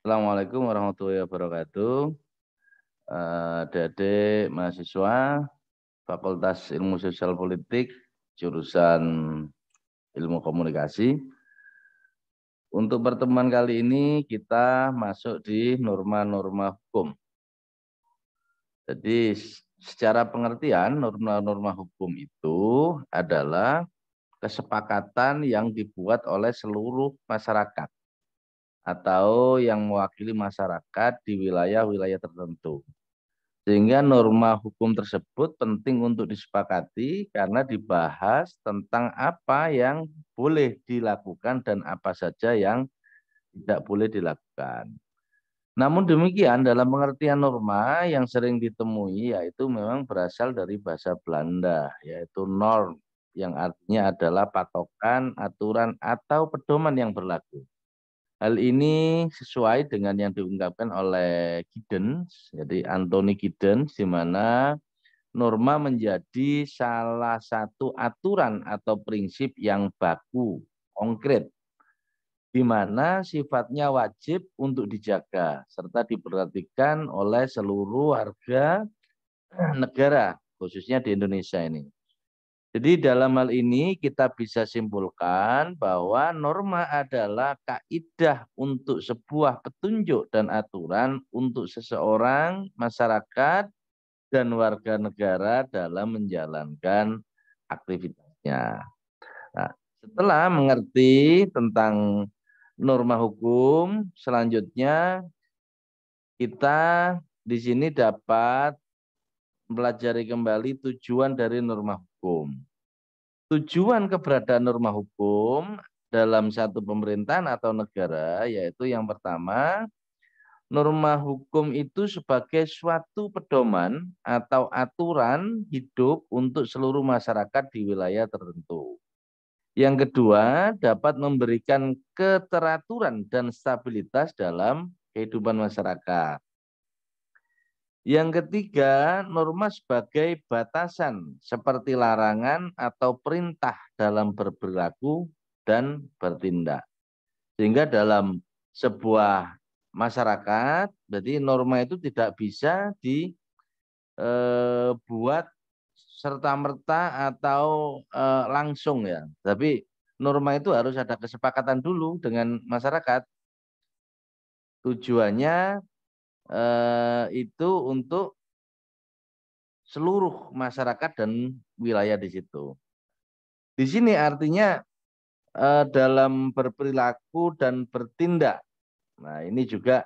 Assalamualaikum warahmatullahi wabarakatuh. Adik-adik mahasiswa Fakultas Ilmu Sosial Politik, jurusan Ilmu Komunikasi. Untuk pertemuan kali ini kita masuk di norma-norma hukum. Jadi secara pengertian norma-norma hukum itu adalah kesepakatan yang dibuat oleh seluruh masyarakat atau yang mewakili masyarakat di wilayah-wilayah tertentu. Sehingga norma hukum tersebut penting untuk disepakati karena dibahas tentang apa yang boleh dilakukan dan apa saja yang tidak boleh dilakukan. Namun demikian dalam pengertian norma yang sering ditemui yaitu memang berasal dari bahasa Belanda, yaitu norm, yang artinya adalah patokan, aturan, atau pedoman yang berlaku. Hal ini sesuai dengan yang diungkapkan oleh Giddens, jadi Anthony Giddens, di mana norma menjadi salah satu aturan atau prinsip yang baku, konkret, di mana sifatnya wajib untuk dijaga, serta diperhatikan oleh seluruh warga negara, khususnya di Indonesia ini. Jadi dalam hal ini kita bisa simpulkan bahwa norma adalah kaidah untuk sebuah petunjuk dan aturan untuk seseorang, masyarakat, dan warga negara dalam menjalankan aktivitasnya. Nah, setelah mengerti tentang norma hukum, selanjutnya kita di sini dapat mempelajari kembali tujuan dari norma hukum. Tujuan keberadaan norma hukum dalam satu pemerintahan atau negara yaitu yang pertama, norma hukum itu sebagai suatu pedoman atau aturan hidup untuk seluruh masyarakat di wilayah tertentu. Yang kedua, dapat memberikan keteraturan dan stabilitas dalam kehidupan masyarakat. Yang ketiga, norma sebagai batasan seperti larangan atau perintah dalam berperilaku dan bertindak. Sehingga dalam sebuah masyarakat, berarti norma itu tidak bisa dibuat serta-merta atau langsung ya. Tapi norma itu harus ada kesepakatan dulu dengan masyarakat. Tujuannya itu untuk seluruh masyarakat dan wilayah di situ. Di sini artinya dalam berperilaku dan bertindak. Nah, ini juga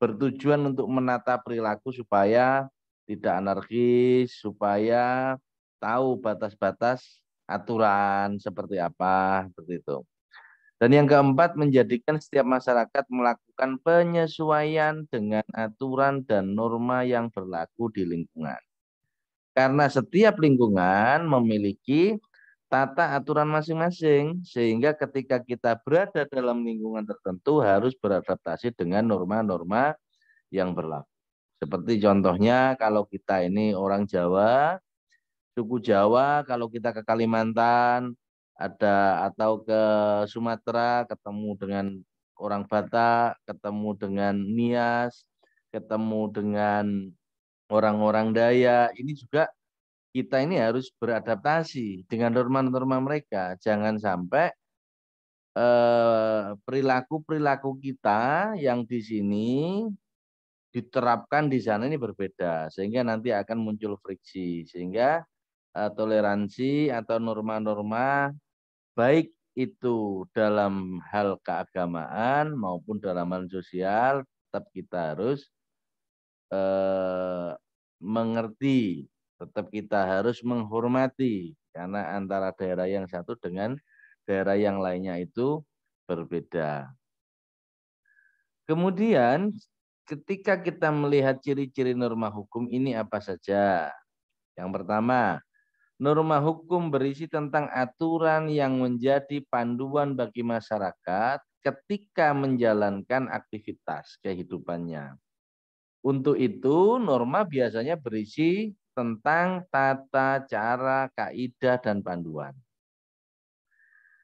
bertujuan untuk menata perilaku supaya tidak anarkis, supaya tahu batas-batas aturan seperti apa, seperti itu. Dan yang keempat, menjadikan setiap masyarakat melakukan penyesuaian dengan aturan dan norma yang berlaku di lingkungan. Karena setiap lingkungan memiliki tata aturan masing-masing, sehingga ketika kita berada dalam lingkungan tertentu harus beradaptasi dengan norma-norma yang berlaku. Seperti contohnya kalau kita ini orang Jawa, suku Jawa, kalau kita ke Kalimantan ada atau ke Sumatera ketemu dengan orang Batak, ketemu dengan Nias, ketemu dengan orang-orang Dayak, ini juga kita ini harus beradaptasi dengan norma-norma mereka. Jangan sampai perilaku-perilaku kita yang di sini diterapkan di sana ini berbeda, sehingga nanti akan muncul friksi, sehingga toleransi atau norma-norma baik itu dalam hal keagamaan maupun dalam hal sosial tetap kita harus eh, mengerti, tetap kita harus menghormati karena antara daerah yang satu dengan daerah yang lainnya itu berbeda. Kemudian ketika kita melihat ciri-ciri norma hukum ini apa saja? Yang pertama, norma hukum berisi tentang aturan yang menjadi panduan bagi masyarakat ketika menjalankan aktivitas kehidupannya. Untuk itu, norma biasanya berisi tentang tata cara, kaidah, dan panduan.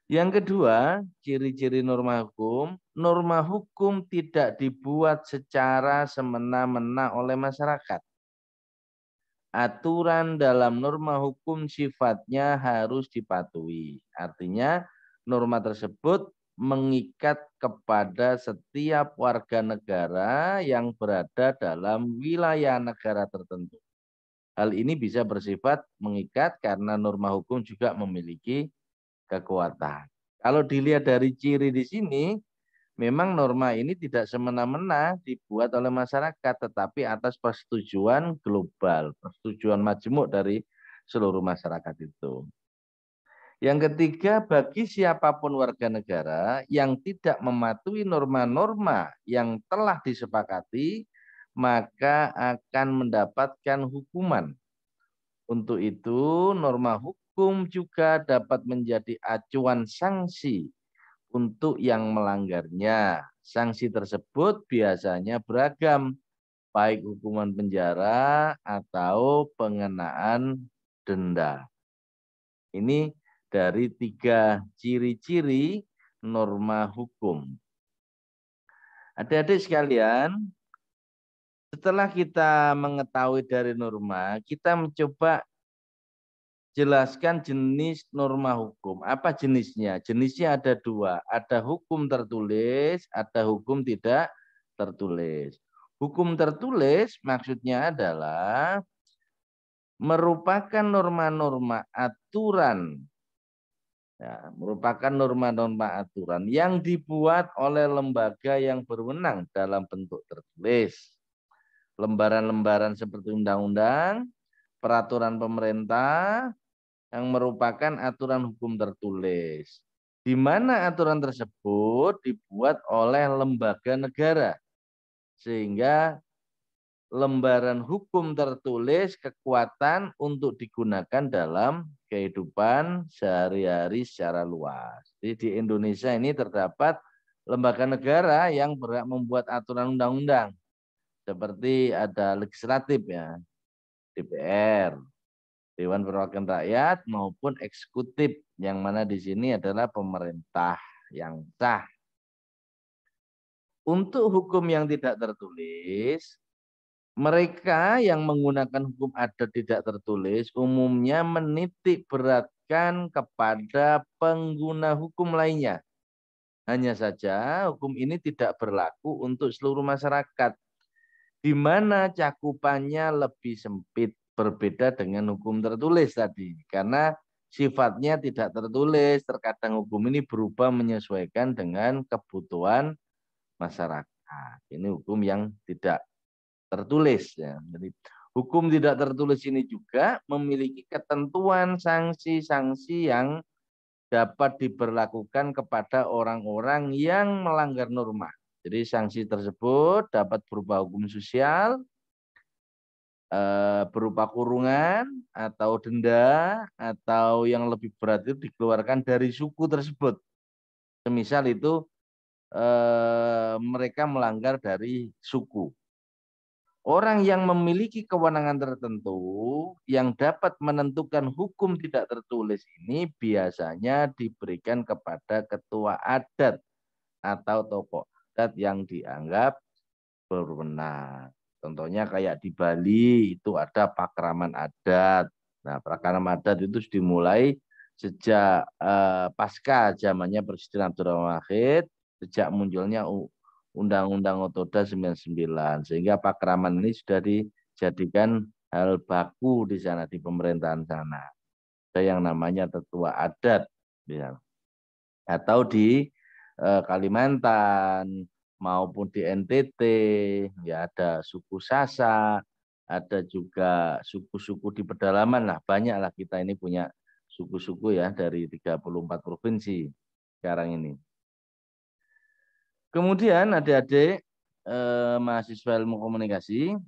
Yang kedua, ciri-ciri norma hukum tidak dibuat secara semena-mena oleh masyarakat. Aturan dalam norma hukum sifatnya harus dipatuhi. Artinya norma tersebut mengikat kepada setiap warga negara yang berada dalam wilayah negara tertentu. Hal ini bisa bersifat mengikat karena norma hukum juga memiliki kekuatan. Kalau dilihat dari ciri di sini, memang norma ini tidak semena-mena dibuat oleh masyarakat, tetapi atas persetujuan global, persetujuan majemuk dari seluruh masyarakat itu. Yang ketiga, bagi siapapun warga negara yang tidak mematuhi norma-norma yang telah disepakati, maka akan mendapatkan hukuman. Untuk itu, norma hukum juga dapat menjadi acuan sanksi untuk yang melanggarnya. Sanksi tersebut biasanya beragam, baik hukuman penjara atau pengenaan denda. Ini dari 3 ciri-ciri norma hukum. Adik-adik sekalian, setelah kita mengetahui dari norma, kita mencoba jelaskan jenis norma hukum. Apa jenisnya? Jenisnya ada 2. Ada hukum tertulis, ada hukum tidak tertulis. Hukum tertulis maksudnya adalah merupakan norma-norma aturan. Ya, merupakan norma-norma aturan yang dibuat oleh lembaga yang berwenang dalam bentuk tertulis. Lembaran-lembaran seperti undang-undang, peraturan pemerintah, yang merupakan aturan hukum tertulis, di mana aturan tersebut dibuat oleh lembaga negara, sehingga lembaran hukum tertulis kekuatan untuk digunakan dalam kehidupan sehari-hari secara luas. Jadi di Indonesia ini terdapat lembaga negara yang berhak membuat aturan undang-undang, seperti ada legislatif ya, DPR, Dewan Perwakilan Rakyat maupun eksekutif, yang mana di sini adalah pemerintah yang sah. Untuk hukum yang tidak tertulis, mereka yang menggunakan hukum adat tidak tertulis umumnya menitik beratkan kepada pengguna hukum lainnya. Hanya saja hukum ini tidak berlaku untuk seluruh masyarakat, di mana cakupannya lebih sempit, berbeda dengan hukum tertulis tadi. Karena sifatnya tidak tertulis, terkadang hukum ini berubah menyesuaikan dengan kebutuhan masyarakat. Ini hukum yang tidak tertulis ya. Jadi hukum tidak tertulis ini juga memiliki ketentuan sanksi-sanksi yang dapat diberlakukan kepada orang-orang yang melanggar norma. Jadi sanksi tersebut dapat berupa hukum sosial, berupa kurungan atau denda, atau yang lebih berat itu dikeluarkan dari suku tersebut. Semisal itu mereka melanggar dari suku. Orang yang memiliki kewenangan tertentu yang dapat menentukan hukum tidak tertulis ini biasanya diberikan kepada ketua adat atau tokoh adat yang dianggap berwenang. Contohnya kayak di Bali itu ada pakraman adat. Nah, pakraman adat itu dimulai sejak pasca zamannya Presiden Abdurrahman Wahid, sejak munculnya Undang-Undang Otoda 99, sehingga pakraman ini sudah dijadikan hal baku di sana, di pemerintahan sana. Ada yang namanya tetua adat, ya. Atau di Kalimantan maupun di NTT, ya ada suku Sasak, ada juga suku-suku di pedalaman lah, banyak lah kita ini punya suku-suku ya dari 34 provinsi sekarang ini. Kemudian adik-adik mahasiswa ilmu komunikasi,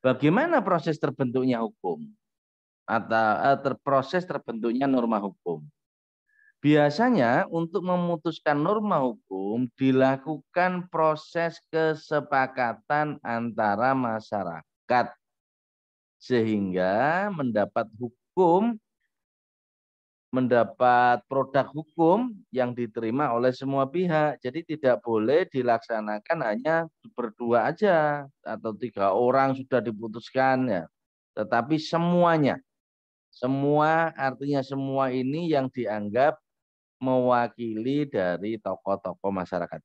bagaimana proses terbentuknya hukum atau proses terbentuknya norma hukum? Biasanya untuk memutuskan norma hukum dilakukan proses kesepakatan antara masyarakat sehingga mendapat hukum mendapat produk hukum yang diterima oleh semua pihak. Jadi tidak boleh dilaksanakan hanya berdua aja atau 3 orang sudah diputuskan ya. Tetapi semuanya, semua artinya semua ini yang dianggap mewakili dari tokoh-tokoh masyarakat.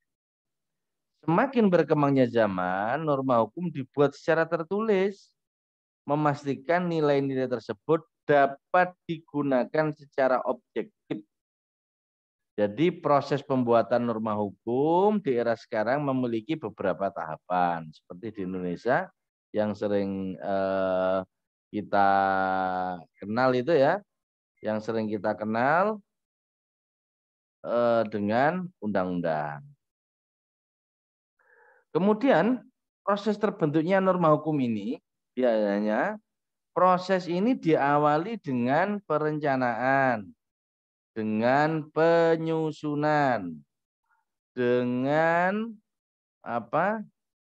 Semakin berkembangnya zaman, norma hukum dibuat secara tertulis, memastikan nilai-nilai tersebut dapat digunakan secara objektif. Jadi proses pembuatan norma hukum di era sekarang memiliki beberapa tahapan. Seperti di Indonesia yang sering kita kenal itu ya, yang sering kita kenal dengan undang-undang. Kemudian proses terbentuknya norma hukum ini biasanya proses ini diawali dengan perencanaan, dengan penyusunan, dengan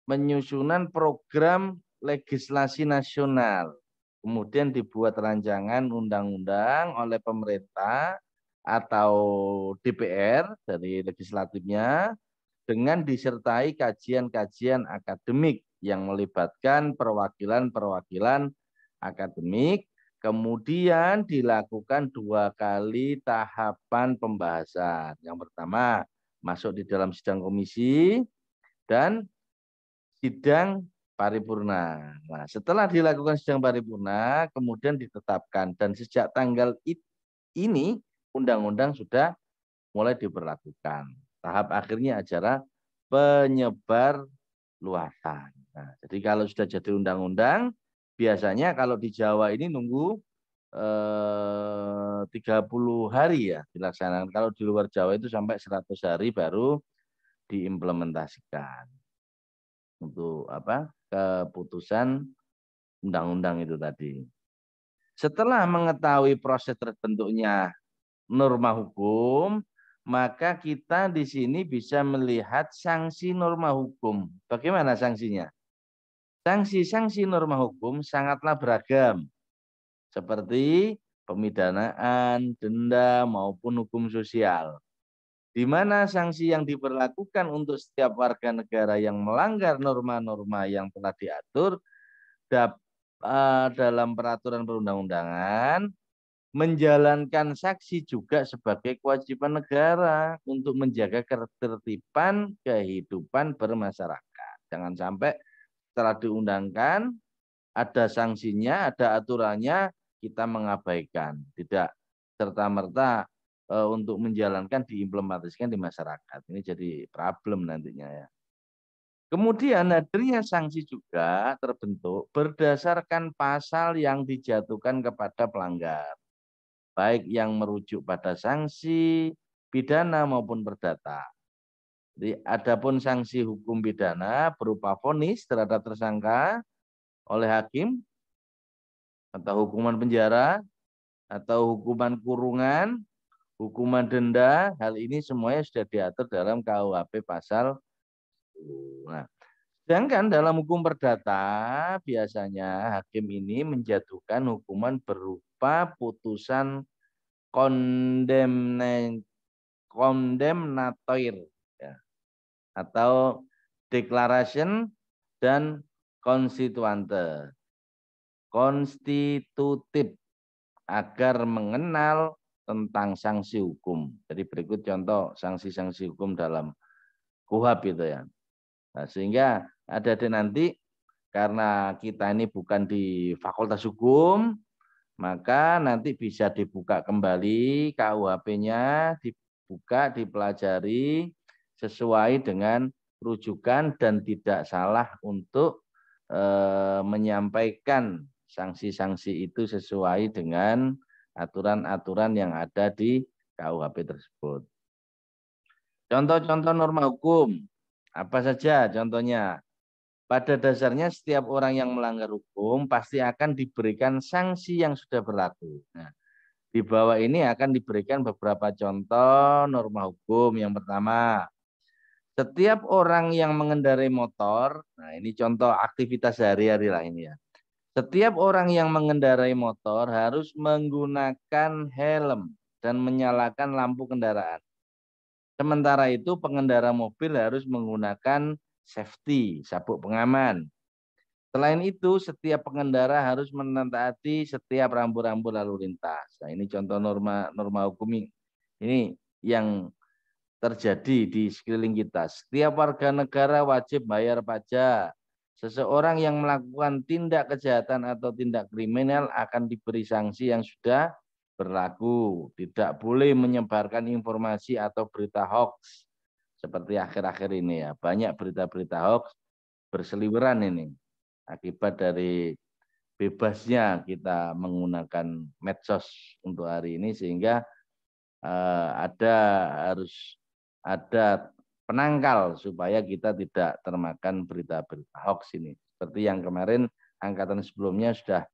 penyusunan program legislasi nasional. Kemudian dibuat rancangan undang-undang oleh pemerintah atau DPR dari legislatifnya dengan disertai kajian-kajian akademik yang melibatkan perwakilan-perwakilan akademik. Kemudian dilakukan 2 kali tahapan pembahasan. Yang pertama masuk di dalam sidang komisi dan sidang paripurna. Nah, setelah dilakukan sidang paripurna, kemudian ditetapkan dan sejak tanggal ini undang-undang sudah mulai diberlakukan. Tahap akhirnya adalah penyebar luasan. Nah, jadi kalau sudah jadi undang-undang, biasanya kalau di Jawa ini nunggu 30 hari ya dilaksanakan. Kalau di luar Jawa itu sampai 100 hari baru diimplementasikan untuk keputusan undang-undang itu tadi. Setelah mengetahui proses terbentuknya norma hukum, maka kita di sini bisa melihat sanksi norma hukum. Bagaimana sanksinya? Sanksi-sanksi norma hukum sangatlah beragam, seperti pemidanaan, denda, maupun hukum sosial. Di mana sanksi yang diberlakukan untuk setiap warga negara yang melanggar norma-norma yang telah diatur dalam peraturan perundang-undangan, menjalankan saksi juga sebagai kewajiban negara untuk menjaga ketertiban kehidupan bermasyarakat. Jangan sampai setelah diundangkan ada sanksinya, ada aturannya, kita mengabaikan. Tidak serta-merta untuk menjalankan diimplementasikan di masyarakat. Ini jadi problem nantinya ya. Kemudian hadirnya sanksi juga terbentuk berdasarkan pasal yang dijatuhkan kepada pelanggar, baik yang merujuk pada sanksi pidana maupun perdata. Jadi adapun sanksi hukum pidana berupa vonis terhadap tersangka oleh hakim atau hukuman penjara atau hukuman kurungan, hukuman denda, hal ini semuanya sudah diatur dalam KUHP pasal. Nah, sedangkan dalam hukum perdata biasanya hakim ini menjatuhkan hukuman berupa putusan condemnatoir ya, atau declaration dan konstitutif agar mengenal tentang sanksi hukum. Jadi berikut contoh sanksi-sanksi hukum dalam KUHP itu ya. Nah, sehingga ada nanti karena kita ini bukan di Fakultas Hukum, maka nanti bisa dibuka kembali KUHP-nya, dibuka, dipelajari sesuai dengan rujukan dan tidak salah untuk menyampaikan sanksi-sanksi itu sesuai dengan aturan-aturan yang ada di KUHP tersebut. Contoh-contoh norma hukum, apa saja contohnya? Pada dasarnya setiap orang yang melanggar hukum pasti akan diberikan sanksi yang sudah berlaku. Nah, di bawah ini akan diberikan beberapa contoh norma hukum. Yang pertama, setiap orang yang mengendarai motor, nah ini contoh aktivitas sehari-hari lah ini ya. Setiap orang yang mengendarai motor harus menggunakan helm. dan menyalakan lampu kendaraan. Sementara itu pengendara mobil harus menggunakan safety, sabuk pengaman. Selain itu, setiap pengendara harus menaati setiap rambu-rambu lalu lintas. Nah, ini contoh norma hukum ini yang terjadi di sekeliling kita. Setiap warga negara wajib bayar pajak. Seseorang yang melakukan tindak kejahatan atau tindak kriminal akan diberi sanksi yang sudah berlaku. Tidak boleh menyebarkan informasi atau berita hoax. Seperti akhir-akhir ini ya, banyak berita-berita hoax berseliweran ini. Akibat dari bebasnya kita menggunakan medsos untuk hari ini, sehingga harus ada penangkal supaya kita tidak termakan berita-berita hoax ini. Seperti yang kemarin angkatan sebelumnya sudah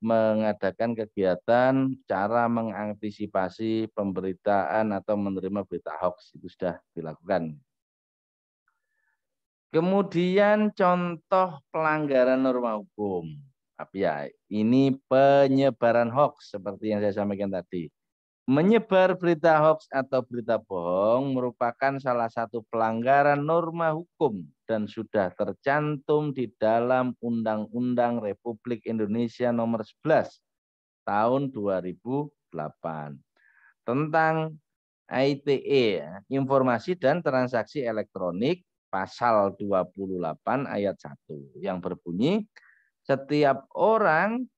mengadakan kegiatan cara mengantisipasi pemberitaan atau menerima berita hoax, itu sudah dilakukan. Kemudian contoh pelanggaran norma hukum. Tapi ya, ini penyebaran hoax seperti yang saya sampaikan tadi. Menyebar berita hoax atau berita bohong merupakan salah satu pelanggaran norma hukum dan sudah tercantum di dalam Undang-Undang Republik Indonesia Nomor 11 tahun 2008 tentang ITE, Informasi dan Transaksi Elektronik, pasal 28 ayat 1 yang berbunyi, setiap orang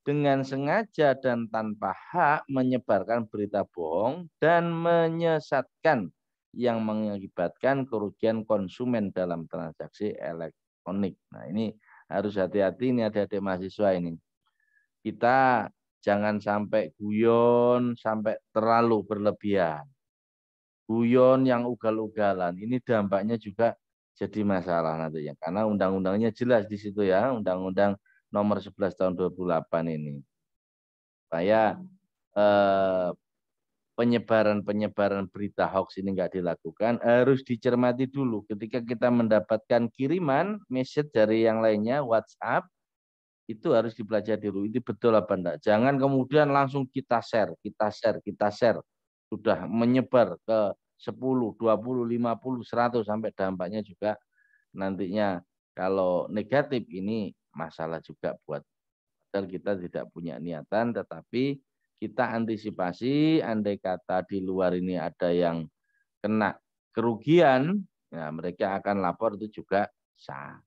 dengan sengaja dan tanpa hak menyebarkan berita bohong dan menyesatkan yang mengakibatkan kerugian konsumen dalam transaksi elektronik. Nah, ini harus hati-hati, ini adik-adik mahasiswa ini. Kita jangan sampai guyon, sampai terlalu berlebihan. Guyon yang ugal-ugalan, ini dampaknya juga jadi masalah nantinya. Karena undang-undangnya jelas di situ ya, Undang-Undang Nomor 11 tahun 2008 ini. Supaya penyebaran berita hoax ini nggak dilakukan, harus dicermati dulu. Ketika kita mendapatkan kiriman message dari yang lainnya, WhatsApp, itu harus dipelajari dulu. Ini betul apa enggak. Jangan kemudian langsung kita share. Sudah menyebar ke 10, 20, 50, 100, sampai dampaknya juga nantinya kalau negatif, ini masalah juga buat kita tidak punya niatan, tetapi kita antisipasi andai kata di luar ini ada yang kena kerugian, ya mereka akan lapor, itu juga sah.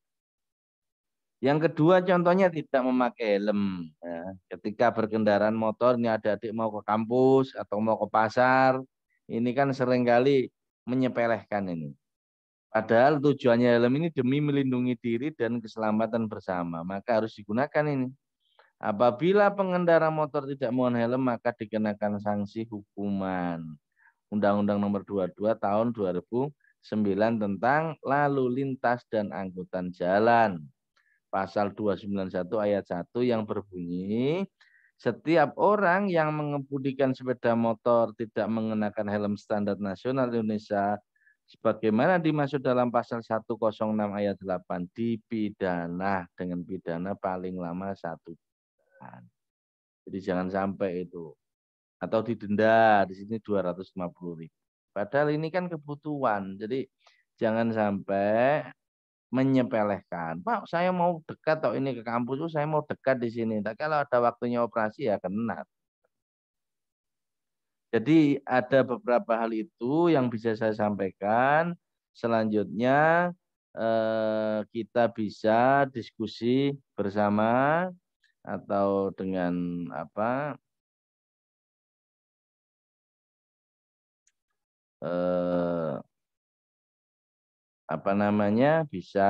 Yang kedua contohnya tidak memakai helm. Ya, ketika berkendaraan motor, ini adik-adik mau ke kampus atau mau ke pasar, ini kan seringkali menyepelekan ini. Padahal tujuannya helm ini demi melindungi diri dan keselamatan bersama, maka harus digunakan ini. Apabila pengendara motor tidak menggunakan helm, maka dikenakan sanksi hukuman. Undang-Undang Nomor 22 tahun 2009 tentang lalu lintas dan angkutan jalan. Pasal 291 ayat 1 yang berbunyi, setiap orang yang mengemudikan sepeda motor tidak mengenakan helm standar nasional Indonesia sebagaimana dimaksud dalam pasal 106 ayat 8 dipidana dengan pidana paling lama 1 tahun. Jadi jangan sampai itu. Atau didenda, di sini 250.000. Padahal ini kan kebutuhan. Jadi jangan sampai menyepelekan. Pak, saya mau dekat atau ini ke kampus, saya mau dekat di sini. Tak kalau ada waktunya operasi ya kena. Jadi ada beberapa hal itu yang bisa saya sampaikan. Selanjutnya kita bisa diskusi bersama atau dengan apa namanya, bisa